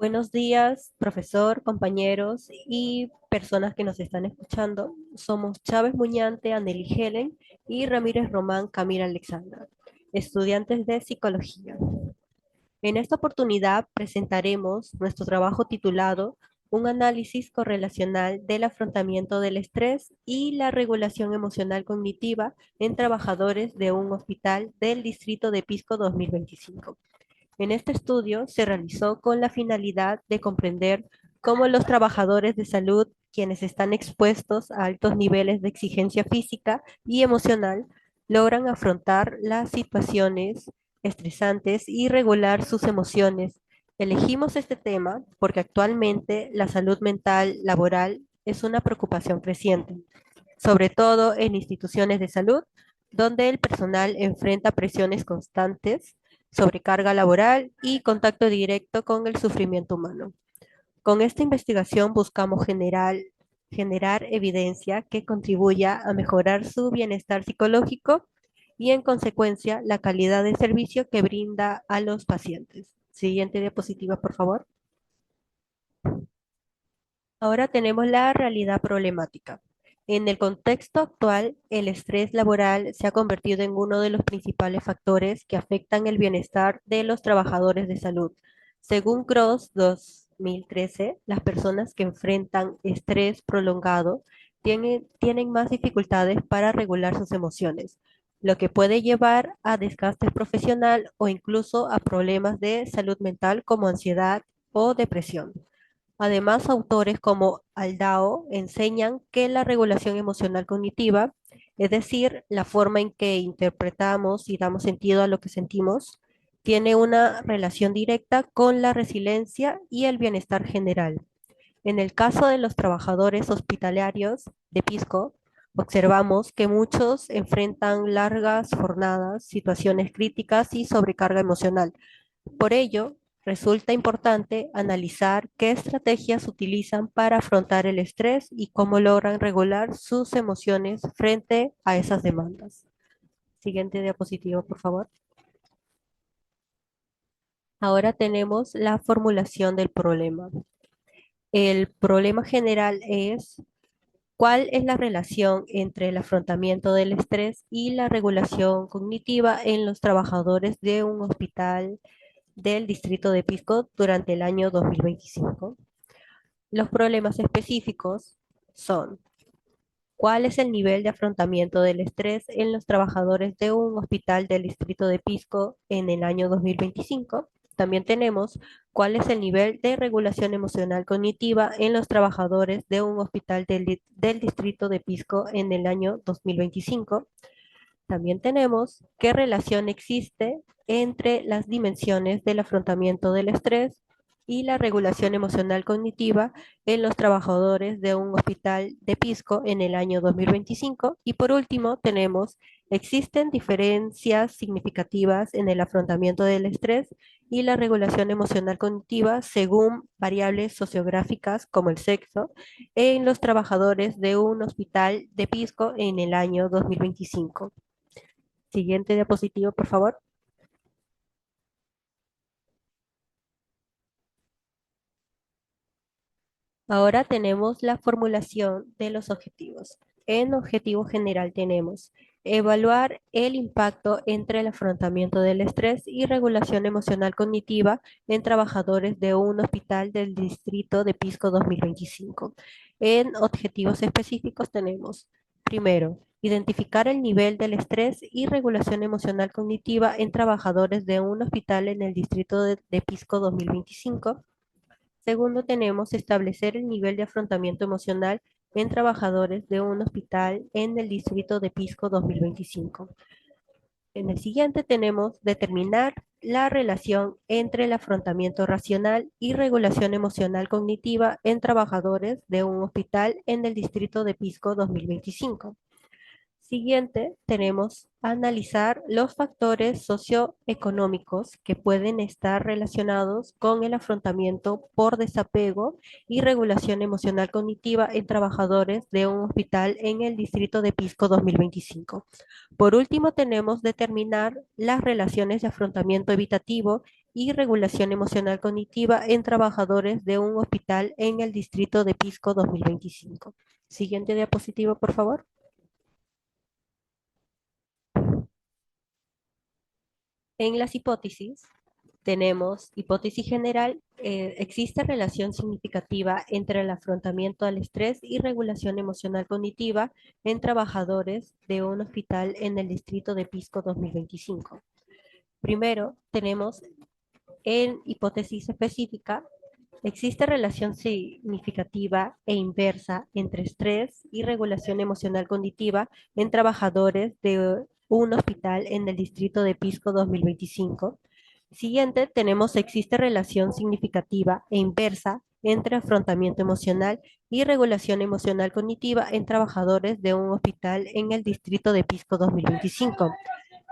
Buenos días, profesor, compañeros y personas que nos están escuchando. Somos Chávez Muñante, Anneli Helen y Ramírez Román Camila Alexandra, estudiantes de psicología. En esta oportunidad presentaremos nuestro trabajo titulado Un análisis correlacional del afrontamiento del estrés y la regulación emocional cognitiva en trabajadores de un hospital del Distrito de Pisco 2025. En este estudio se realizó con la finalidad de comprender cómo los trabajadores de salud, quienes están expuestos a altos niveles de exigencia física y emocional, logran afrontar las situaciones estresantes y regular sus emociones. Elegimos este tema porque actualmente la salud mental laboral es una preocupación creciente, sobre todo en instituciones de salud, donde el personal enfrenta presiones constantes, sobrecarga laboral y contacto directo con el sufrimiento humano. Con esta investigación buscamos generar evidencia que contribuya a mejorar su bienestar psicológico y, en consecuencia, la calidad de servicio que brinda a los pacientes. Siguiente diapositiva, por favor. Ahora tenemos la realidad problemática. En el contexto actual, el estrés laboral se ha convertido en uno de los principales factores que afectan el bienestar de los trabajadores de salud. Según Cross 2013, las personas que enfrentan estrés prolongado tienen más dificultades para regular sus emociones, lo que puede llevar a desgaste profesional o incluso a problemas de salud mental como ansiedad o depresión. Además, autores como Aldao enseñan que la regulación emocional cognitiva, es decir, la forma en que interpretamos y damos sentido a lo que sentimos, tiene una relación directa con la resiliencia y el bienestar general. En el caso de los trabajadores hospitalarios de Pisco, observamos que muchos enfrentan largas jornadas, situaciones críticas y sobrecarga emocional. Por ello, resulta importante analizar qué estrategias utilizan para afrontar el estrés y cómo logran regular sus emociones frente a esas demandas. Siguiente diapositiva, por favor. Ahora tenemos la formulación del problema. El problema general es: ¿cuál es la relación entre el afrontamiento del estrés y la regulación cognitiva en los trabajadores de un hospital del distrito de Pisco durante el año 2025? Los problemas específicos son: ¿cuál es el nivel de afrontamiento del estrés en los trabajadores de un hospital del distrito de Pisco en el año 2025? También tenemos: ¿cuál es el nivel de regulación emocional cognitiva en los trabajadores de un hospital del distrito de Pisco en el año 2025? También tenemos: ¿qué relación existe entre las dimensiones del afrontamiento del estrés y la regulación emocional cognitiva en los trabajadores de un hospital de Pisco en el año 2025? Y por último, tenemos: ¿existen diferencias significativas en el afrontamiento del estrés y la regulación emocional cognitiva según variables sociográficas como el sexo en los trabajadores de un hospital de Pisco en el año 2025? Siguiente diapositiva, por favor. Ahora tenemos la formulación de los objetivos. En objetivo general tenemos evaluar el impacto entre el afrontamiento del estrés y regulación emocional cognitiva en trabajadores de un hospital del distrito de Pisco 2025. En objetivos específicos tenemos: primero, identificar el nivel del estrés y regulación emocional cognitiva en trabajadores de un hospital en el distrito de Pisco 2025. Segundo, tenemos establecer el nivel de afrontamiento emocional en trabajadores de un hospital en el distrito de Pisco 2025. En el siguiente tenemos determinar la relación entre el afrontamiento racional y regulación emocional cognitiva en trabajadores de un hospital en el distrito de Pisco 2025. Siguiente, tenemos analizar los factores socioeconómicos que pueden estar relacionados con el afrontamiento por desapego y regulación emocional cognitiva en trabajadores de un hospital en el distrito de Pisco 2025. Por último, tenemos determinar las relaciones de afrontamiento evitativo y regulación emocional cognitiva en trabajadores de un hospital en el distrito de Pisco 2025. Siguiente diapositiva, por favor. En las hipótesis, tenemos hipótesis general, existe relación significativa entre el afrontamiento al estrés y regulación emocional cognitiva en trabajadores de un hospital en el distrito de Pisco 2025. Primero, tenemos en hipótesis específica, existe relación significativa e inversa entre estrés y regulación emocional cognitiva en trabajadores de un hospital en el distrito de Pisco 2025. Siguiente, tenemos existe relación significativa e inversa entre afrontamiento emocional y regulación emocional cognitiva en trabajadores de un hospital en el distrito de Pisco 2025.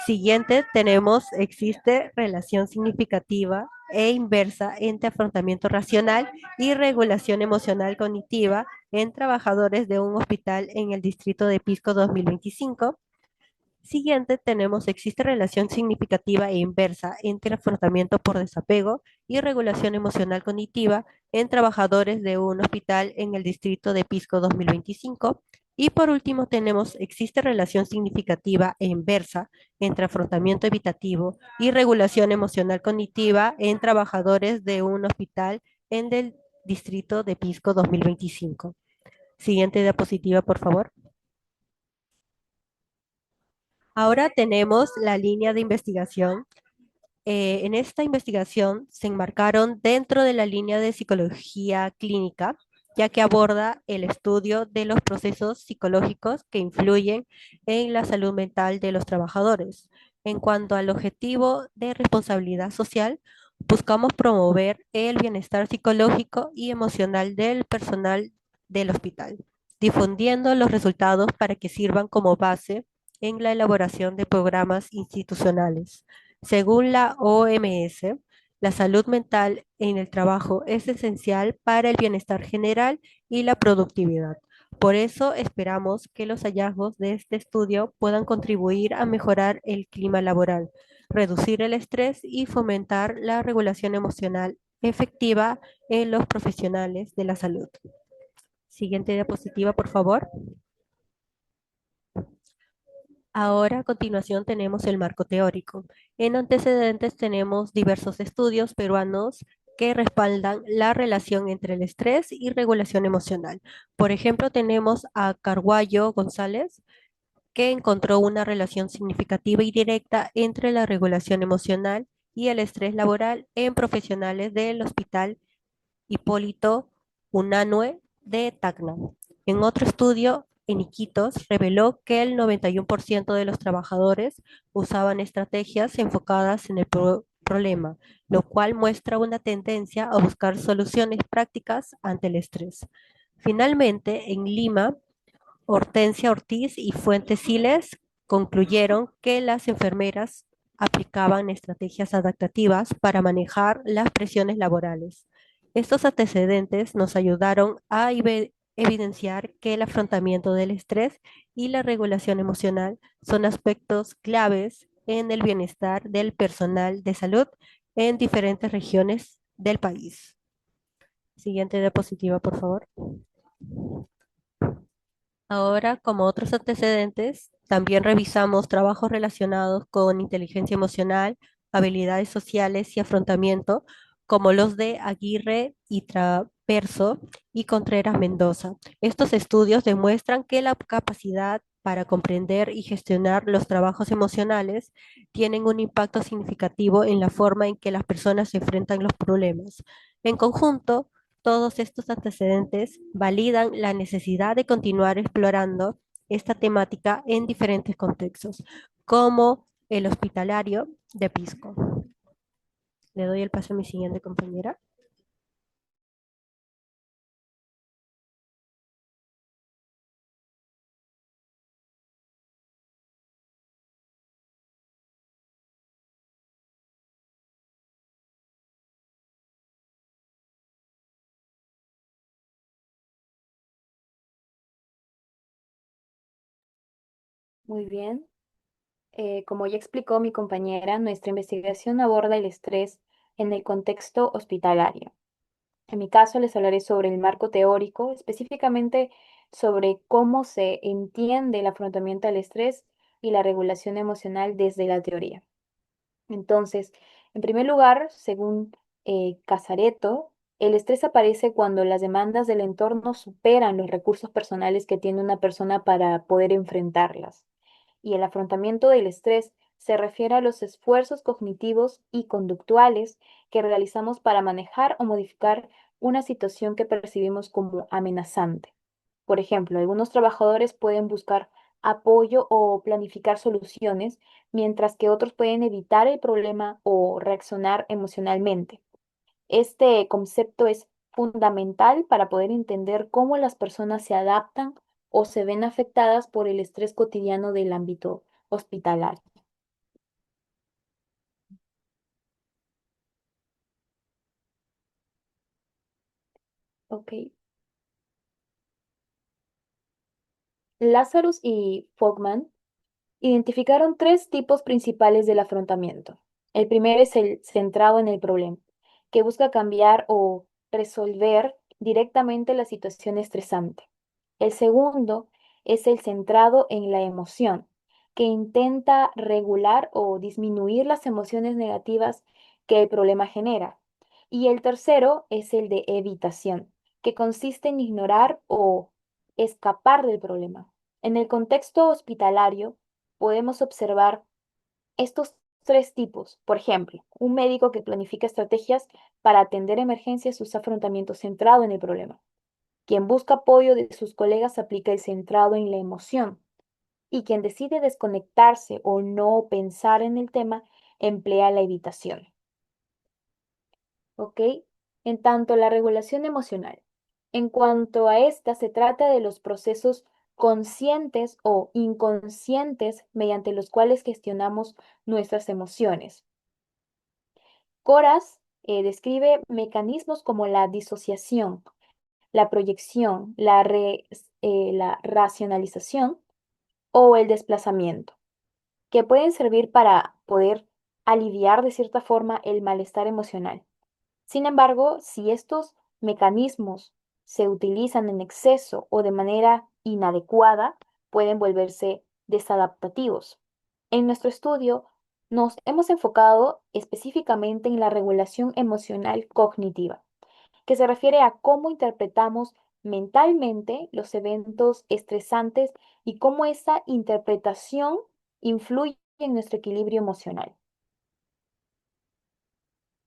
Siguiente, tenemos, existe relación significativa e inversa entre afrontamiento racional y regulación emocional cognitiva en trabajadores de un hospital en el distrito de Pisco 2025. Siguiente, tenemos, existe relación significativa e inversa entre afrontamiento por desapego y regulación emocional cognitiva en trabajadores de un hospital en el distrito de Pisco 2025. Y por último, tenemos, existe relación significativa e inversa entre afrontamiento evitativo y regulación emocional cognitiva en trabajadores de un hospital en el distrito de Pisco 2025. Siguiente diapositiva, por favor. Ahora tenemos la línea de investigación. En esta investigación se enmarcaron dentro de la línea de psicología clínica, ya que aborda el estudio de los procesos psicológicos que influyen en la salud mental de los trabajadores. En cuanto al objetivo de responsabilidad social, buscamos promover el bienestar psicológico y emocional del personal del hospital, difundiendo los resultados para que sirvan como base en la elaboración de programas institucionales. Según la OMS, la salud mental en el trabajo es esencial para el bienestar general y la productividad. Por eso esperamos que los hallazgos de este estudio puedan contribuir a mejorar el clima laboral, reducir el estrés y fomentar la regulación emocional efectiva en los profesionales de la salud. Siguiente diapositiva, por favor. Ahora, a continuación, tenemos el marco teórico. En antecedentes tenemos diversos estudios peruanos que respaldan la relación entre el estrés y regulación emocional. Por ejemplo, tenemos a Carguallo González, que encontró una relación significativa y directa entre la regulación emocional y el estrés laboral en profesionales del Hospital Hipólito Unanue de Tacna. En otro estudio, en Iquitos, reveló que el 91% de los trabajadores usaban estrategias enfocadas en el problema, lo cual muestra una tendencia a buscar soluciones prácticas ante el estrés. Finalmente, en Lima, Hortensia Ortiz y Fuentes Siles concluyeron que las enfermeras aplicaban estrategias adaptativas para manejar las presiones laborales. Estos antecedentes nos ayudaron a evidenciar que el afrontamiento del estrés y la regulación emocional son aspectos claves en el bienestar del personal de salud en diferentes regiones del país. Siguiente diapositiva, por favor. Ahora, como otros antecedentes, también revisamos trabajos relacionados con inteligencia emocional, habilidades sociales y afrontamiento, como los de Aguirre y Traverso y Contreras Mendoza. Estos estudios demuestran que la capacidad para comprender y gestionar los trabajos emocionales tienen un impacto significativo en la forma en que las personas se enfrentan los problemas. En conjunto, todos estos antecedentes validan la necesidad de continuar explorando esta temática en diferentes contextos, como el hospitalario de Pisco. Le doy el paso a mi siguiente compañera. Muy bien. Como ya explicó mi compañera, nuestra investigación aborda el estrés en el contexto hospitalario. En mi caso, les hablaré sobre el marco teórico, específicamente sobre cómo se entiende el afrontamiento al estrés y la regulación emocional desde la teoría. Entonces, en primer lugar, según Casareto, el estrés aparece cuando las demandas del entorno superan los recursos personales que tiene una persona para poder enfrentarlas. Y el afrontamiento del estrés se refiere a los esfuerzos cognitivos y conductuales que realizamos para manejar o modificar una situación que percibimos como amenazante. Por ejemplo, algunos trabajadores pueden buscar apoyo o planificar soluciones, mientras que otros pueden evitar el problema o reaccionar emocionalmente. Este concepto es fundamental para poder entender cómo las personas se adaptan o se ven afectadas por el estrés cotidiano del ámbito hospitalario. Ok. Lazarus y Fogman identificaron tres tipos principales del afrontamiento. El primero es el centrado en el problema, que busca cambiar o resolver directamente la situación estresante. El segundo es el centrado en la emoción, que intenta regular o disminuir las emociones negativas que el problema genera. Y el tercero es el de evitación, que consiste en ignorar o escapar del problema. En el contexto hospitalario, podemos observar estos tres tipos. Por ejemplo, un médico que planifica estrategias para atender emergencias usa afrontamiento centrado en el problema. Quien busca apoyo de sus colegas aplica el centrado en la emoción. Y quien decide desconectarse o no pensar en el tema emplea la evitación. ¿Ok? En tanto, la regulación emocional. En cuanto a esta, se trata de los procesos conscientes o inconscientes mediante los cuales gestionamos nuestras emociones. Coras describe mecanismos como la disociación, la proyección, la racionalización o el desplazamiento, que pueden servir para poder aliviar de cierta forma el malestar emocional. Sin embargo, si estos mecanismos se utilizan en exceso o de manera inadecuada, pueden volverse desadaptativos. En nuestro estudio, nos hemos enfocado específicamente en la regulación emocional cognitiva, que se refiere a cómo interpretamos mentalmente los eventos estresantes y cómo esa interpretación influye en nuestro equilibrio emocional.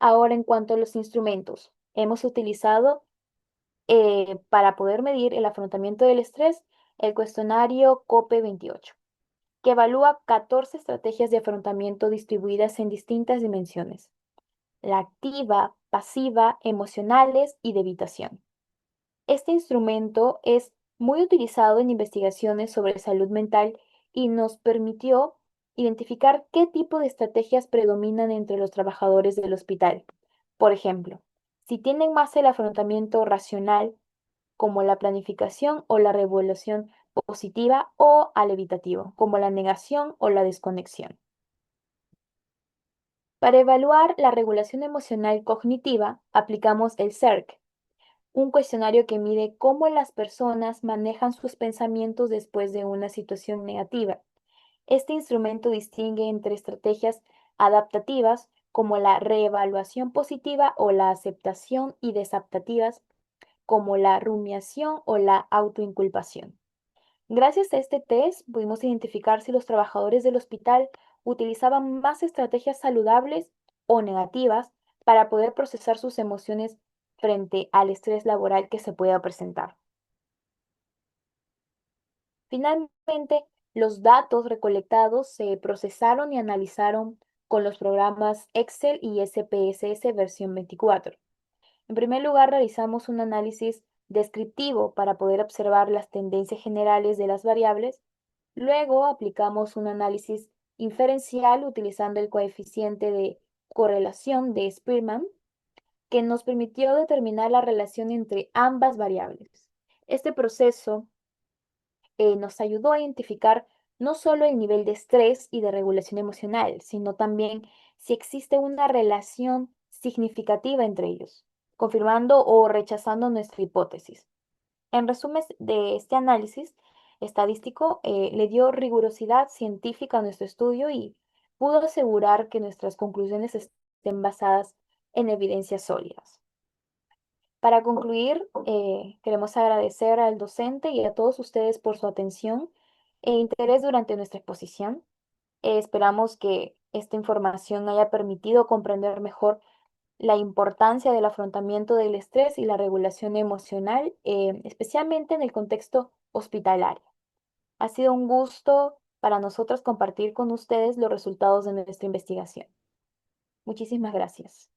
Ahora, en cuanto a los instrumentos, hemos utilizado para poder medir el afrontamiento del estrés el cuestionario COPE 28, que evalúa 14 estrategias de afrontamiento distribuidas en distintas dimensiones: la activa, pasiva, emocionales y de evitación. Este instrumento es muy utilizado en investigaciones sobre salud mental y nos permitió identificar qué tipo de estrategias predominan entre los trabajadores del hospital. Por ejemplo, si tienen más el afrontamiento racional, como la planificación o la revolución positiva, o al evitativo, como la negación o la desconexión. Para evaluar la regulación emocional cognitiva, aplicamos el CERC, un cuestionario que mide cómo las personas manejan sus pensamientos después de una situación negativa. Este instrumento distingue entre estrategias adaptativas, como la reevaluación positiva o la aceptación, y desadaptativas, como la rumiación o la autoinculpación. Gracias a este test pudimos identificar si los trabajadores del hospital utilizaban más estrategias saludables o negativas para poder procesar sus emociones frente al estrés laboral que se pueda presentar. Finalmente, los datos recolectados se procesaron y analizaron con los programas Excel y SPSS versión 24. En primer lugar, realizamos un análisis descriptivo para poder observar las tendencias generales de las variables. Luego, aplicamos un análisis inferencial utilizando el coeficiente de correlación de Spearman, que nos permitió determinar la relación entre ambas variables. Este proceso nos ayudó a identificar no solo el nivel de estrés y de regulación emocional, sino también si existe una relación significativa entre ellos, confirmando o rechazando nuestra hipótesis. En resumen de este análisis estadístico, le dio rigurosidad científica a nuestro estudio y pudo asegurar que nuestras conclusiones estén basadas en evidencias sólidas. Para concluir, queremos agradecer al docente y a todos ustedes por su atención e interés durante nuestra exposición. Esperamos que esta información haya permitido comprender mejor la importancia del afrontamiento del estrés y la regulación emocional, especialmente en el contexto hospitalario. Ha sido un gusto para nosotros compartir con ustedes los resultados de nuestra investigación. Muchísimas gracias.